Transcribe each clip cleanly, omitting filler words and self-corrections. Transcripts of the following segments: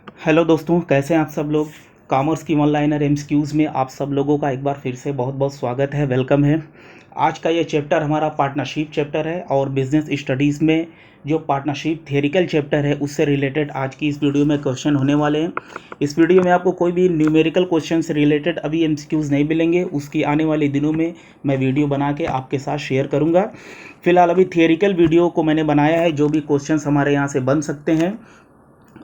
Hello दोस्तों, कैसे हैं आप सब लोग। कॉमर्स की ऑनलाइनर एमसीक्यूज़ में आप सब लोगों का एक बार फिर से बहुत बहुत स्वागत है, वेलकम है। आज का ये चैप्टर हमारा पार्टनरशिप चैप्टर है और बिजनेस स्टडीज़ में जो पार्टनरशिप थ्योरिकल चैप्टर है उससे रिलेटेड आज की इस वीडियो में क्वेश्चन होने वाले हैं। इस वीडियो में आपको कोई भी न्यूमेरिकल क्वेश्चन से रिलेटेड अभी एमसीक्यूज़ नहीं मिलेंगे, उसकी आने वाले दिनों में मैं वीडियो बना के आपके साथ शेयर करूँगा। फिलहाल अभी थियरिकल वीडियो को मैंने बनाया है, जो भी क्वेश्चन हमारे यहाँ से बन सकते हैं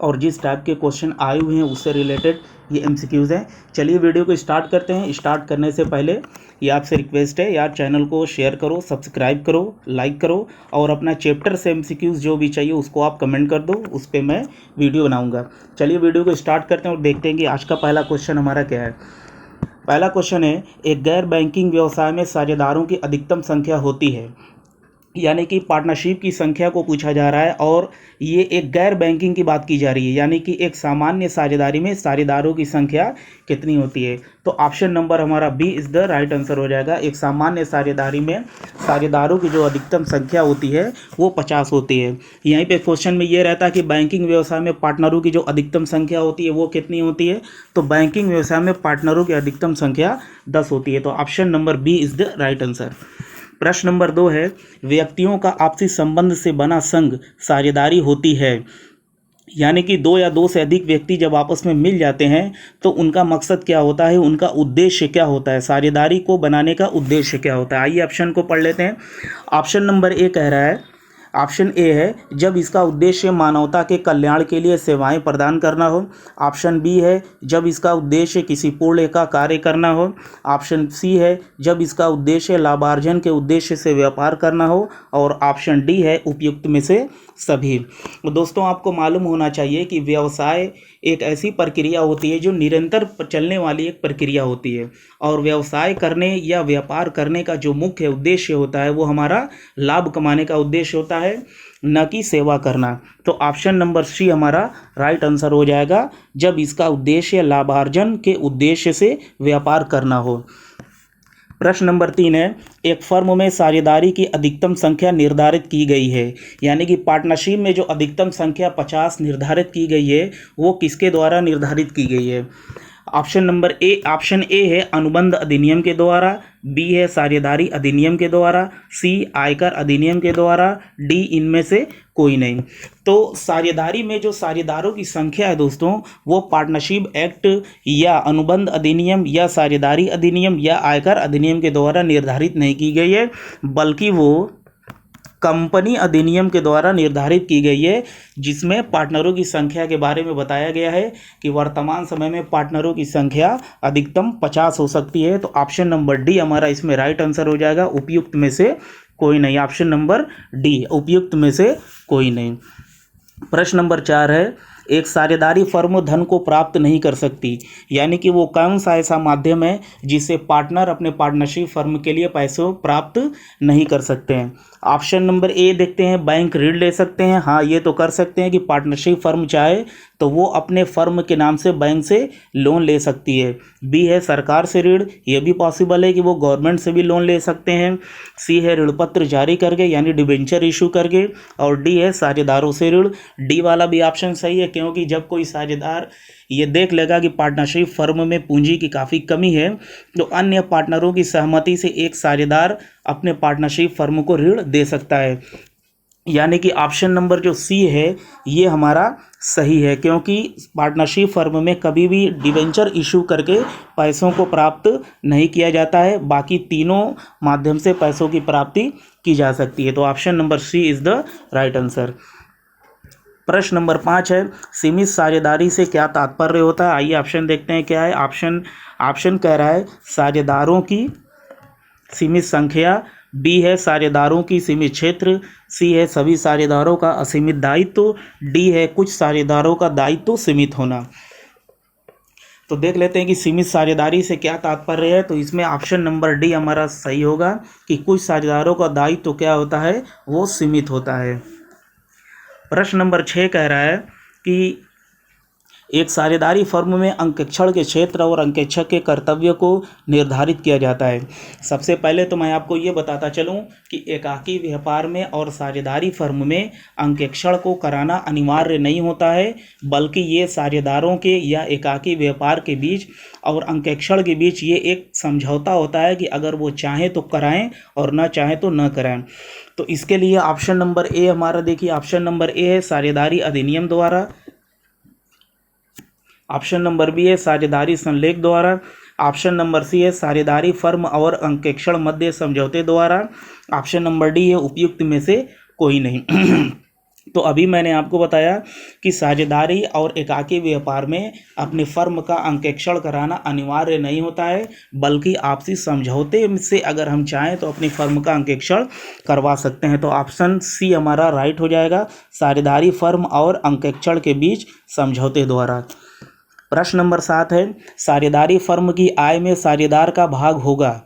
और जिस टाइप के क्वेश्चन आए हुए हैं उससे रिलेटेड ये एमसीक्यूज़ हैं। चलिए वीडियो को स्टार्ट करते हैं। स्टार्ट करने से पहले ये आपसे रिक्वेस्ट है यार, चैनल को शेयर करो, सब्सक्राइब करो, लाइक करो और अपना चैप्टर से एमसीक्यूज़ जो भी चाहिए उसको आप कमेंट कर दो, उस पर मैं वीडियो बनाऊंगा। चलिए वीडियो को स्टार्ट करते हैं और देखते हैं कि आज का पहला क्वेश्चन हमारा क्या है। पहला क्वेश्चन है, एक गैर बैंकिंग व्यवसाय में साझेदारों की अधिकतम संख्या होती है, यानी कि पार्टनरशिप की संख्या को पूछा जा रहा है और ये एक गैर बैंकिंग की बात की जा रही है, यानी कि एक सामान्य साझेदारी में साझेदारों की संख्या कितनी होती है। तो ऑप्शन नंबर हमारा B is the right answer हो जाएगा। एक सामान्य साझेदारी में साझेदारों की जो अधिकतम संख्या होती है वो 50 होती है। यहीं पे क्वेश्चन में ये रहता है कि बैंकिंग व्यवसाय में पार्टनरों की जो अधिकतम संख्या होती है वो कितनी होती है, तो बैंकिंग व्यवसाय में पार्टनरों की अधिकतम संख्या 10 होती है। तो option number B is the right answer. प्रश्न नंबर 2 है, व्यक्तियों का आपसी संबंध से बना संघ साझेदारी होती है, यानी कि दो या दो से अधिक व्यक्ति जब आपस में मिल जाते हैं तो उनका मकसद क्या होता है, उनका उद्देश्य क्या होता है, साझेदारी को बनाने का उद्देश्य क्या होता है। आइए ऑप्शन को पढ़ लेते हैं। ऑप्शन नंबर ए कह रहा है, ऑप्शन ए है जब इसका उद्देश्य मानवता के कल्याण के लिए सेवाएं प्रदान करना हो। ऑप्शन बी है जब इसका उद्देश्य किसी पूर्ण का कार्य करना हो। ऑप्शन सी है जब इसका उद्देश्य लाभार्जन के उद्देश्य से व्यापार करना हो। और ऑप्शन डी है उपयुक्त में से सभी। दोस्तों, आपको मालूम होना चाहिए कि व्यवसाय एक ऐसी प्रक्रिया होती है जो निरंतर चलने वाली एक प्रक्रिया होती है और व्यवसाय करने या व्यापार करने का जो मुख्य उद्देश्य होता है वो हमारा लाभ कमाने का उद्देश्य होता है, न कि सेवा करना। तो ऑप्शन नंबर सी हमारा राइट आंसर हो जाएगा, जब इसका उद्देश्य लाभार्जन के उद्देश्य से व्यापार करना हो। प्रश्न नंबर 3 है, एक फर्म में साझेदारी की अधिकतम संख्या निर्धारित की गई है, यानी कि पार्टनरशिप में जो अधिकतम संख्या 50 निर्धारित की गई है वो किसके द्वारा निर्धारित की गई है। ऑप्शन ए है अनुबंध अधिनियम के द्वारा, बी है साझेदारी अधिनियम के द्वारा, सी आयकर अधिनियम के द्वारा, डी इनमें से कोई नहीं। तो साझेदारी में जो साझेदारों की संख्या है दोस्तों, वो पार्टनरशिप एक्ट या अनुबंध अधिनियम या साझेदारी अधिनियम या आयकर अधिनियम के द्वारा निर्धारित नहीं की गई है, बल्कि वो कंपनी अधिनियम के द्वारा निर्धारित की गई है, जिसमें पार्टनरों की संख्या के बारे में बताया गया है कि वर्तमान समय में पार्टनरों की संख्या अधिकतम 50 हो सकती है। तो ऑप्शन नंबर डी हमारा इसमें राइट आंसर हो जाएगा, उपयुक्त में से कोई नहीं। ऑप्शन नंबर डी, उपयुक्त में से कोई नहीं। प्रश्न नंबर 4 है, एक साझेदारी फर्म धन को प्राप्त नहीं कर सकती, यानी कि वो कौन सा ऐसा माध्यम है जिससे पार्टनर अपने पार्टनरशिप फर्म के लिए पैसे प्राप्त नहीं कर सकते हैं। ऑप्शन नंबर ए देखते हैं, बैंक ऋण ले सकते हैं। हाँ, ये तो कर सकते हैं कि पार्टनरशिप फर्म चाहे तो वो अपने फर्म के नाम से बैंक से लोन ले सकती है। बी है सरकार से ऋण, ये भी पॉसिबल है कि वो गवर्नमेंट से भी लोन ले सकते हैं। सी है ऋण पत्र जारी करके, यानी डिबेंचर इशू करके। और डी है साझेदारों से ऋण। डी वाला भी ऑप्शन सही है, क्योंकि जब कोई साझेदार ये देख लेगा कि पार्टनरशिप फर्म में पूंजी की काफ़ी कमी है तो अन्य पार्टनरों की सहमति से एक साझेदार अपने पार्टनरशिप फर्म को ऋण दे सकता है, यानी कि ऑप्शन नंबर जो सी है ये हमारा सही है, क्योंकि पार्टनरशिप फर्म में कभी भी डिबेंचर इशू करके पैसों को प्राप्त नहीं किया जाता है, बाकी तीनों माध्यम से पैसों की प्राप्ति की जा सकती है। तो option number C is the right answer. प्रश्न नंबर 5 है, सीमित साझेदारी से क्या तात्पर्य होता है। आइए ऑप्शन देखते हैं क्या है। ऑप्शन कह रहा है साझेदारों की सीमित संख्या, बी है साझेदारों की सीमित क्षेत्र, सी है सभी साझेदारों का असीमित दायित्व, डी है कुछ साझेदारों का दायित्व सीमित होना। तो देख लेते हैं कि सीमित साझेदारी से क्या तात्पर्य है। तो इसमें ऑप्शन नंबर डी हमारा सही होगा कि कुछ साझेदारों का दायित्व क्या होता है, वो सीमित होता है। प्रश्न नंबर 6 कह रहा है कि एक साझेदारी फर्म में अंकेक्षण के क्षेत्र और अंकेक्षक के कर्तव्य को निर्धारित किया जाता है। सबसे पहले तो मैं आपको ये बताता चलूँ कि एकाकी व्यापार में और साझेदारी फर्म में अंकेक्षण को कराना अनिवार्य नहीं होता है, बल्कि ये साझेदारों के या एकाकी व्यापार के बीच और अंकेक्षण के बीच ये एक समझौता होता है कि अगर वो चाहें तो कराएं और ना चाहें तो न कराएं। तो इसके लिए ऑप्शन नंबर ए हमारा देखिए, ऑप्शन नंबर ए है साझेदारी अधिनियम द्वारा, ऑप्शन नंबर बी है साझेदारी संलेख द्वारा, ऑप्शन नंबर सी है साझेदारी फर्म और अंकेक्षण मध्य समझौते द्वारा, ऑप्शन नंबर डी है उपयुक्त में से कोई नहीं। तो अभी मैंने आपको बताया कि साझेदारी और एकाकी व्यापार में अपने फर्म का अंकेक्षण कराना अनिवार्य नहीं होता है, बल्कि आपसी समझौते से अगर हम चाहें तो अपनी फर्म का अंकेक्षण करवा सकते हैं। तो ऑप्शन सी हमारा राइट हो जाएगा, साझेदारी फर्म और अंकेक्षण के बीच समझौते द्वारा। प्रश्न नंबर 7 है, साझेदारी फर्म की आय में साझेदार का भाग होगा।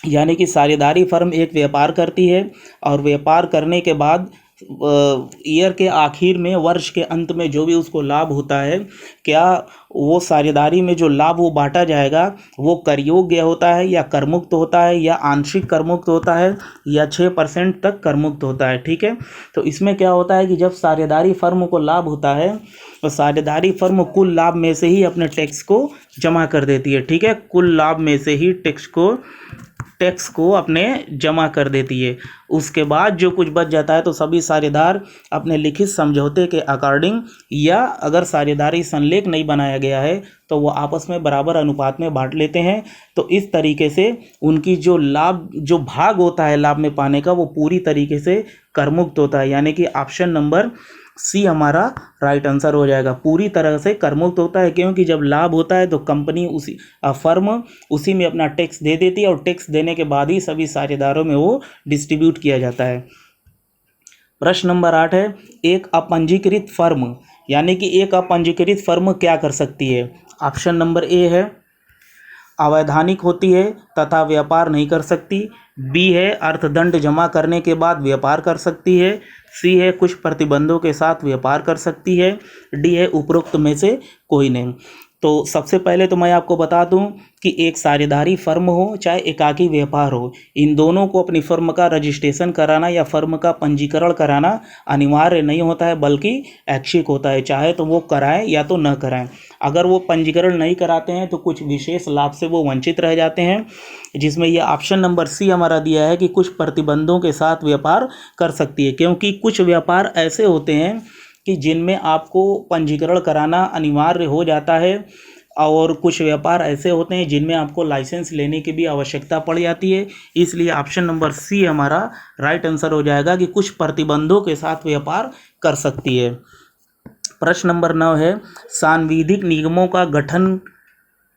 यानी कि साझेदारी फर्म एक व्यापार करती है और व्यापार करने के बाद ईयर के आखिर में, वर्ष के अंत में जो भी उसको लाभ होता है, क्या वो साझेदारी में जो लाभ वो बांटा जाएगा वो कर योग्य होता है या करमुक्त होता है या आंशिक करमुक्त होता है या 6% तक करमुक्त होता है। ठीक है, तो इसमें क्या होता है कि जब साझेदारी फर्म को लाभ होता है तो साझेदारी फर्म कुल लाभ में से ही अपने टैक्स को जमा कर देती है। ठीक है, कुल लाभ में से ही टैक्स को अपने जमा कर देती है। उसके बाद जो कुछ बच जाता है तो सभी साझेदार अपने लिखित समझौते के अकॉर्डिंग, या अगर साझेदारी संलेख नहीं बनाया गया है तो वो आपस में बराबर अनुपात में बांट लेते हैं। तो इस तरीके से उनकी जो भाग होता है लाभ में पाने का, वो पूरी तरीके से करमुक्त होता है। यानी कि ऑप्शन नंबर सी हमारा राइट आंसर हो जाएगा, पूरी तरह से करमुक्त होता है, क्योंकि जब लाभ होता है तो कंपनी फर्म उसी में अपना टैक्स दे देती है और टैक्स देने के बाद ही सभी साझेदारों में वो डिस्ट्रीब्यूट किया जाता है। प्रश्न नंबर 8 है, एक अपंजीकृत फर्म, यानी कि एक अपंजीकृत फर्म क्या कर सकती है। ऑप्शन नंबर ए है अवैधानिक होती है तथा व्यापार नहीं कर सकती, बी है अर्थदंड जमा करने के बाद व्यापार कर सकती है, सी है कुछ प्रतिबंधों के साथ व्यापार कर सकती है, डी है उपरोक्त में से कोई नहीं। तो सबसे पहले तो मैं आपको बता दूं कि एक साझेदारी फर्म हो चाहे एकाकी व्यापार हो, इन दोनों को अपनी फर्म का रजिस्ट्रेशन कराना या फर्म का पंजीकरण कराना अनिवार्य नहीं होता है, बल्कि ऐच्छिक होता है। चाहे तो वो कराएं या तो न कराएं। अगर वो पंजीकरण नहीं कराते हैं तो कुछ विशेष लाभ से वो वंचित रह जाते हैं, जिसमें ये ऑप्शन नंबर सी हमारा दिया है कि कुछ प्रतिबंधों के साथ व्यापार कर सकती है। क्योंकि कुछ व्यापार ऐसे होते हैं कि जिनमें आपको पंजीकरण कराना अनिवार्य हो जाता है, और कुछ व्यापार ऐसे होते हैं जिनमें आपको लाइसेंस लेने की भी आवश्यकता पड़ जाती है। इसलिए ऑप्शन नंबर सी हमारा राइट आंसर हो जाएगा कि कुछ प्रतिबंधों के साथ व्यापार कर सकती है। प्रश्न नंबर 9 है, सांविधिक निगमों का गठन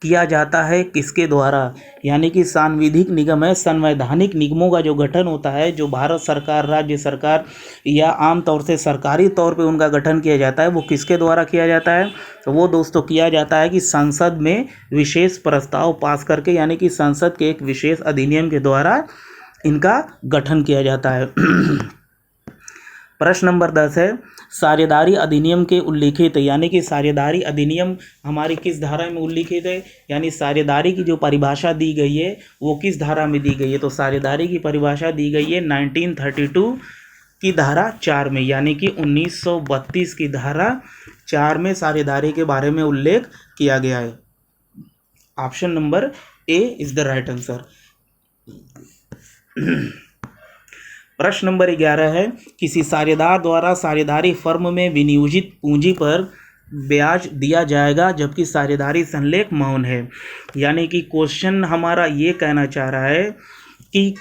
किया जाता है किसके द्वारा। यानी कि सांविधिक निगम है, संवैधानिक निगमों का जो गठन होता है, जो भारत सरकार, राज्य सरकार या आम तौर से सरकारी तौर पे उनका गठन किया जाता है, वो किसके द्वारा किया जाता है। तो वो दोस्तों किया जाता है कि संसद में विशेष प्रस्ताव पास करके, यानी कि संसद के एक विशेष अधिनियम के द्वारा इनका गठन किया जाता है। प्रश्न नंबर 10 है, साझेदारी अधिनियम के उल्लिखित, यानी कि साझेदारी अधिनियम हमारी किस धारा में उल्लिखित है, यानी साझेदारी की जो परिभाषा दी गई है वो किस धारा में दी गई है। तो साझेदारी की परिभाषा दी गई है 1932 की धारा 4 में, यानी कि 1932 की धारा 4 में साझेदारी के बारे में उल्लेख किया गया है। Option number A is the right answer. प्रश्न नंबर 11 है, किसी साझेदार द्वारा साझेदारी फर्म में विनियोजित पूंजी पर ब्याज दिया जाएगा जबकि साझेदारी संलेख मौन है। यानी कि क्वेश्चन हमारा ये कहना चाह रहा है कि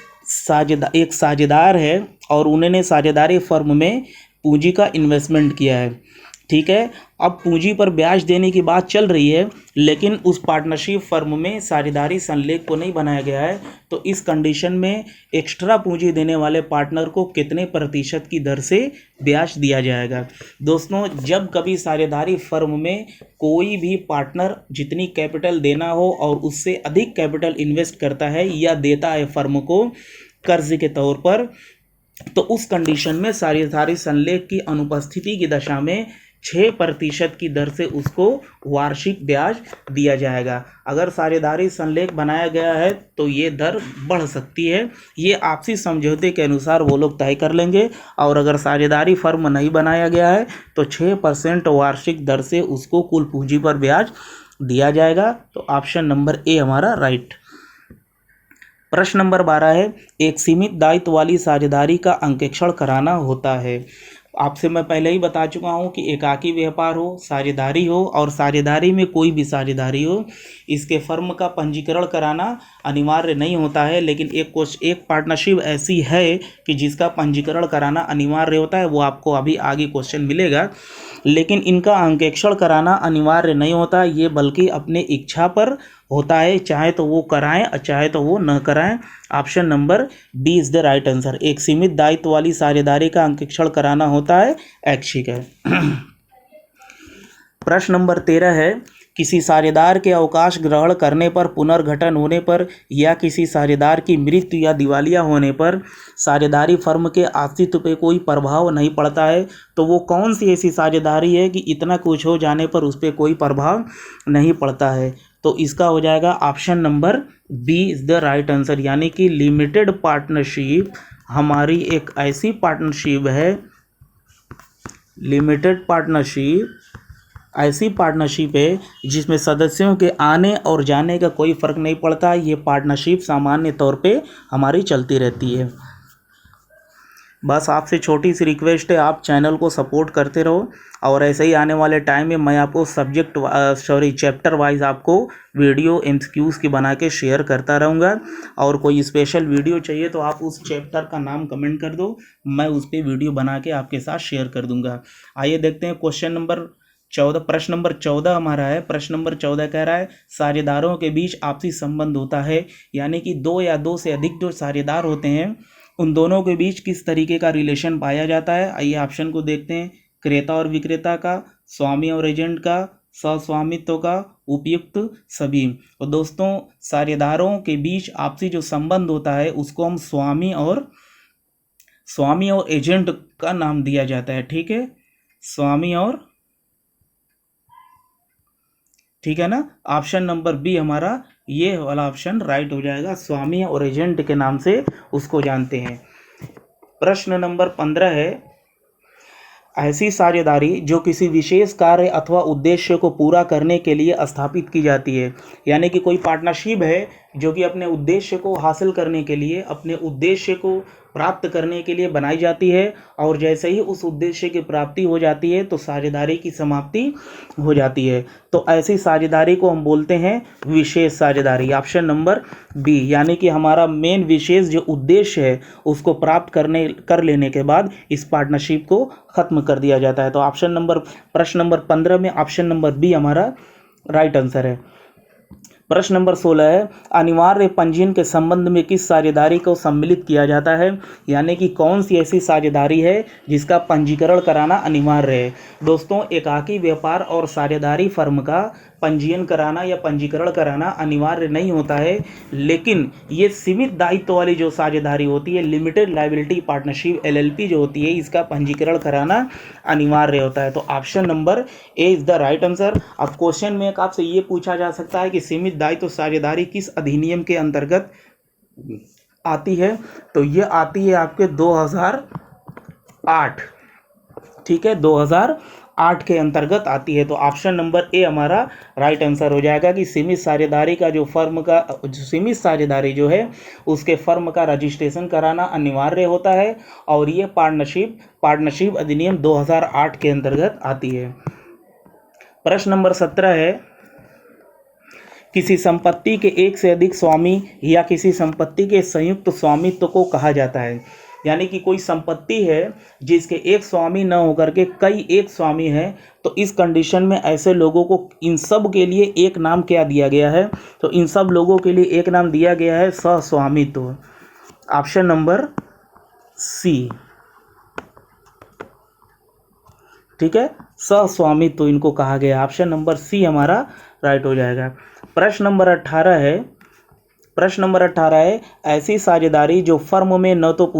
एक साझेदार है और उन्होंने साझेदारी फर्म में पूंजी का इन्वेस्टमेंट किया है। ठीक है, अब पूंजी पर ब्याज देने की बात चल रही है, लेकिन उस पार्टनरशिप फर्म में साझेदारी संलेख को नहीं बनाया गया है। तो इस कंडीशन में एक्स्ट्रा पूंजी देने वाले पार्टनर को कितने प्रतिशत की दर से ब्याज दिया जाएगा। दोस्तों, जब कभी साझेदारी फर्म में कोई भी पार्टनर जितनी कैपिटल देना हो और उससे अधिक कैपिटल इन्वेस्ट करता है या देता है फर्म को कर्ज के तौर पर, तो उस कंडीशन में साझेदारी संलेख की अनुपस्थिति की दशा में 6% की दर से उसको वार्षिक ब्याज दिया जाएगा। अगर साझेदारी संलेख बनाया गया है तो ये दर बढ़ सकती है, ये आपसी समझौते के अनुसार वो लोग तय कर लेंगे। और अगर साझेदारी फर्म नहीं बनाया गया है तो 6% वार्षिक दर से उसको कुल पूंजी पर ब्याज दिया जाएगा। तो ऑप्शन नंबर ए हमारा राइट। प्रश्न नंबर 12 है, एक सीमित दायित्व वाली साझेदारी का अंकेक्षण कराना होता है। आपसे मैं पहले ही बता चुका हूँ कि एकाकी व्यापार हो, साझेदारी हो और साझेदारी में कोई भी साझेदारी हो, इसके फर्म का पंजीकरण कराना अनिवार्य नहीं होता है। लेकिन एक पार्टनरशिप ऐसी है कि जिसका पंजीकरण कराना अनिवार्य होता है, वो आपको अभी आगे क्वेश्चन मिलेगा। लेकिन इनका अंकेक्षण कराना अनिवार्य नहीं होता, ये बल्कि अपने इच्छा पर होता है, चाहे तो वो कराएं और चाहे तो वो न कराएं। Option number D is the right answer. एक सीमित दायित्व वाली साझेदारी का अंकेक्षण कराना होता है ऐच्छिक है। प्रश्न नंबर 13 है, किसी साझेदार के अवकाश ग्रहण करने पर, पुनर्गठन होने पर या किसी साझेदार की मृत्यु या दिवालिया होने पर साझेदारी फर्म के अस्तित्व पे कोई प्रभाव नहीं पड़ता है, तो वो कौन सी ऐसी साझेदारी है कि इतना कुछ हो जाने पर उस पर कोई प्रभाव नहीं पड़ता है? तो इसका हो जाएगा option number B is the right answer. यानी कि लिमिटेड पार्टनरशिप हमारी एक ऐसी पार्टनरशिप है, लिमिटेड पार्टनरशिप ऐसी पार्टनरशिप है जिसमें सदस्यों के आने और जाने का कोई फ़र्क नहीं पड़ता। ये पार्टनरशिप सामान्य तौर पे हमारी चलती रहती है। बस आपसे छोटी सी रिक्वेस्ट है, आप चैनल को सपोर्ट करते रहो और ऐसे ही आने वाले टाइम में मैं आपको चैप्टर वाइज आपको वीडियो एमसीक्यूज़ की बना के शेयर करता रहूँगा। और कोई स्पेशल वीडियो चाहिए तो आप उस चैप्टर का नाम कमेंट कर दो, मैं उस पर वीडियो बना के आपके साथ शेयर कर दूँगा। आइए देखते हैं क्वेश्चन नंबर 14। प्रश्न नंबर 14 हमारा है। प्रश्न नंबर 14 कह रहा है, साझेदारों के बीच आपसी संबंध होता है, यानी कि दो या दो से अधिक जो साझेदार होते हैं उन दोनों के बीच किस तरीके का रिलेशन पाया जाता है। आइए ऑप्शन को देखते हैं। क्रेता और विक्रेता का, स्वामी और एजेंट का, सस्वामित्व का, उपयुक्त सभी। और दोस्तों, साझेदारों के बीच आपसी जो संबंध होता है उसको हम स्वामी और एजेंट का नाम दिया जाता है। ठीक है, स्वामी और, ठीक है ना, ऑप्शन नंबर बी हमारा ये वाला ऑप्शन राइट हो जाएगा। स्वामी और एजेंट के नाम से उसको जानते हैं। प्रश्न नंबर 15 है, ऐसी साझेदारी जो किसी विशेष कार्य अथवा उद्देश्य को पूरा करने के लिए स्थापित की जाती है। यानी कि कोई पार्टनरशिप है जो कि अपने उद्देश्य को हासिल करने के लिए, अपने उद्देश्य को प्राप्त करने के लिए बनाई जाती है, और जैसे ही उस उद्देश्य की प्राप्ति हो जाती है तो साझेदारी की समाप्ति हो जाती है। तो ऐसी साझेदारी को हम बोलते हैं विशेष साझेदारी। ऑप्शन नंबर बी, यानी कि हमारा मेन विशेष जो उद्देश्य है उसको प्राप्त कर लेने के बाद इस पार्टनरशिप को खत्म कर दिया जाता है। तो प्रश्न नंबर 15 में ऑप्शन नंबर बी हमारा राइट आंसर है। प्रश्न नंबर 16 है, अनिवार्य पंजीयन के संबंध में किस साझेदारी को सम्मिलित किया जाता है। यानी कि कौन सी ऐसी साझेदारी है जिसका पंजीकरण कराना अनिवार्य है। दोस्तों, एकाकी व्यापार और साझेदारी फर्म का पंजीयन कराना या पंजीकरण कराना अनिवार्य नहीं होता है, लेकिन ये सीमित दायित्व वाली जो साझेदारी होती है, लिमिटेड लायबिलिटी पार्टनरशिप LLP जो होती है, इसका पंजीकरण कराना अनिवार्य होता है। तो option number A is the right answer. अब क्वेश्चन में आपसे ये पूछा जा सकता है कि सीमित दायित्व साझेदारी किस अधिनियम के अंतर्गत आती है, तो ये आती है आपके 2008। ठीक है, 2008 के अंतर्गत आती है। तो ऑप्शन नंबर ए हमारा राइट आंसर हो जाएगा कि सीमित साझेदारी का जो सीमित साझेदारी जो है उसके फर्म का रजिस्ट्रेशन कराना अनिवार्य होता है, और ये पार्टनरशिप अधिनियम 2008 के अंतर्गत आती है। प्रश्न नंबर 17 है, किसी संपत्ति के एक से अधिक स्वामी या किसी संपत्ति के संयुक्त स्वामित्व को कहा जाता है। यानी कि कोई संपत्ति है जिसके एक स्वामी न होकर के कई एक स्वामी हैं, तो इस कंडीशन में ऐसे लोगों को, इन सब के लिए एक नाम क्या दिया गया है, तो इन सब लोगों के लिए एक नाम दिया गया है सहस्वामित्व। ऑप्शन नंबर सी, ठीक है, सहस्वामित्व इनको कहा गया। ऑप्शन नंबर सी हमारा राइट हो जाएगा। प्रश्न नंबर 18 है, प्रश्न नंबर 18 है, ऐसी साझेदारी जो फर्म में न तो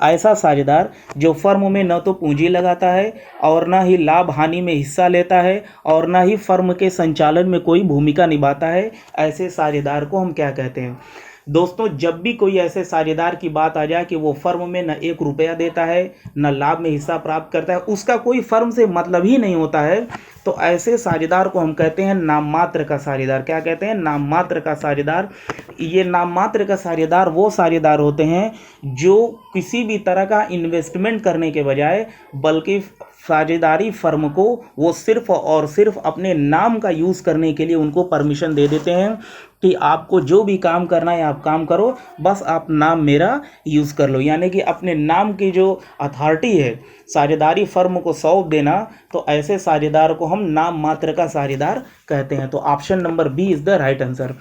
ऐसा साझेदार जो फर्म में न तो पूंजी लगाता है और न ही लाभ हानि में हिस्सा लेता है और न ही फर्म के संचालन में कोई भूमिका निभाता है, ऐसे साझेदार को हम क्या कहते हैं। दोस्तों, जब भी कोई ऐसे साझेदार की बात आ जाए कि वो फर्म में न 1 रुपया देता है न लाभ में हिस्सा प्राप्त करता है, उसका कोई फर्म से मतलब ही नहीं होता है, तो ऐसे साझेदार को हम कहते हैं नाम मात्र का साझेदार। क्या कहते हैं? नाम मात्र का साझेदार। ये नाम मात्र का साझेदार वो साझेदार होते हैं जो किसी भी तरह का इन्वेस्टमेंट करने के बजाय बल्कि साझेदारी फर्म को वो सिर्फ और सिर्फ अपने नाम का यूज़ करने के लिए उनको परमिशन दे देते हैं कि आपको जो भी काम करना है आप काम करो, बस आप नाम मेरा यूज़ कर लो। यानी कि अपने नाम की जो अथॉरिटी है साझेदारी फर्म को सौंप देना, तो ऐसे साझेदार को हम नाम मात्र का साझेदार कहते हैं। तो option number B is the right answer.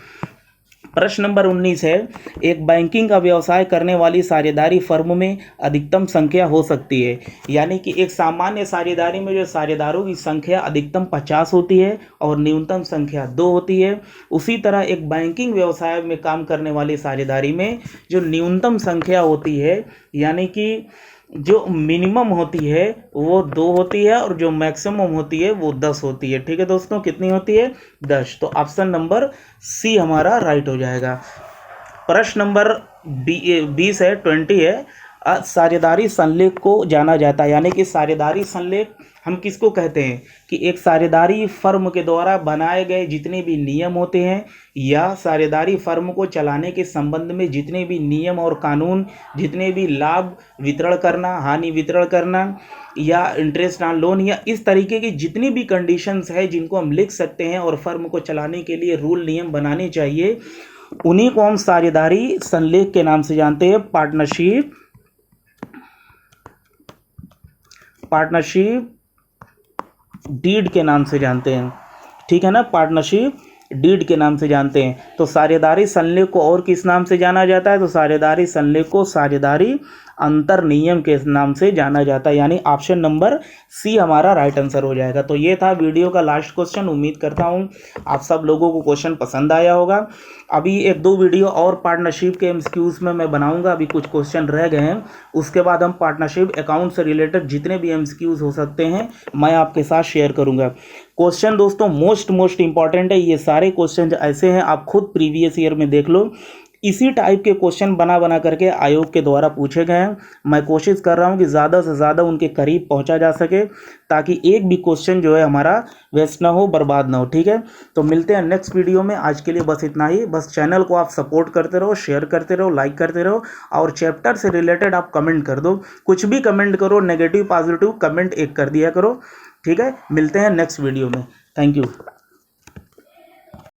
प्रश्न नंबर 19 है, एक बैंकिंग का व्यवसाय करने वाली साझेदारी फर्म में अधिकतम संख्या हो सकती है। यानी कि एक सामान्य साझेदारी में जो साझेदारों की संख्या अधिकतम 50 होती है और न्यूनतम संख्या 2 होती है, उसी तरह एक बैंकिंग व्यवसाय में काम करने वाली साझेदारी में जो न्यूनतम संख्या होती है, यानी कि जो मिनिमम होती है वो 2 होती है और जो मैक्सिमम होती है वो 10 होती है। ठीक है दोस्तों, कितनी होती है? 10। तो ऑप्शन नंबर सी हमारा राइट हो जाएगा। प्रश्न नंबर 20 है, 20 है, साझेदारी संलेख को जाना जाता है। यानी कि साझेदारी संलेख हम किसको कहते हैं कि एक साझेदारी फर्म के द्वारा बनाए गए जितने भी नियम होते हैं या साझेदारी फर्म को चलाने के संबंध में जितने भी नियम और कानून, जितने भी लाभ वितरण करना, हानि वितरण करना या इंटरेस्ट ऑन लोन या इस तरीके की जितनी भी कंडीशंस है जिनको हम लिख सकते हैं और फर्म को चलाने के लिए रूल नियम बनाने चाहिए, उन्हीं को हम साझेदारी संलेख के नाम से जानते हैं। पार्टनरशिप डीड के नाम से जानते हैं। ठीक है ना, पार्टनरशिप डीड के नाम से जानते हैं। तो साझेदारी संलेख को और किस नाम से जाना जाता है? तो साझेदारी संलेख को साझेदारी अंतर नियम के नाम से जाना जाता है। यानी ऑप्शन नंबर सी हमारा राइट आंसर हो जाएगा। तो ये था वीडियो का लास्ट क्वेश्चन। उम्मीद करता हूँ आप सब लोगों को क्वेश्चन पसंद आया होगा। अभी 1-2 वीडियो और पार्टनरशिप के एमसीक्यूज में मैं बनाऊंगा। अभी कुछ क्वेश्चन रह गए हैं, उसके बाद हम पार्टनरशिप अकाउंट से रिलेटेड जितने भी एमसीक्यूज हो सकते हैं मैं आपके साथ शेयर करूंगा। क्वेश्चन दोस्तों मोस्ट इंपॉर्टेंट है। ये सारे क्वेश्चन ऐसे हैं, आप खुद प्रीवियस ईयर में देख लो, इसी टाइप के क्वेश्चन बना करके आयोग के द्वारा पूछे गए हैं। मैं कोशिश कर रहा हूं कि ज़्यादा से ज़्यादा उनके करीब पहुंचा जा सके, ताकि एक भी क्वेश्चन जो है हमारा वेस्ट ना हो, बर्बाद ना हो। ठीक है, तो मिलते हैं नेक्स्ट वीडियो में। आज के लिए बस इतना ही। बस चैनल को आप सपोर्ट करते रहो, शेयर करते रहो, लाइक करते रहो, और चैप्टर से रिलेटेड आप कमेंट कर दो। कुछ भी कमेंट करो, नेगेटिव पॉजिटिव कमेंट एक कर दिया करो। ठीक है, मिलते हैं नेक्स्ट वीडियो में। Thank you.